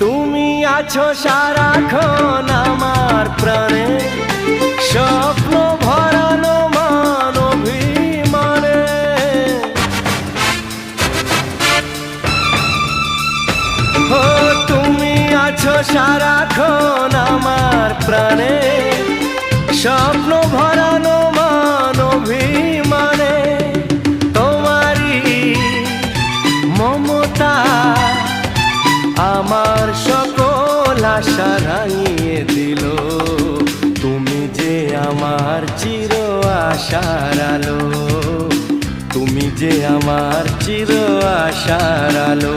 তুমি আছো সারাক্ষণ আমার প্রাণে, স্বপ্ন ভরানো মান অভিমানে। ও তুমি আছো সারাক্ষণ আমার প্রাণে, স্বপ্ন ভরানো মান অভিমানে। তোমারই মমতা আমার সকল আশা রাঙিয়ে দিল। তুমি যে আমার চির আশার আলো, তুমি যে আমার চির আশার আলো।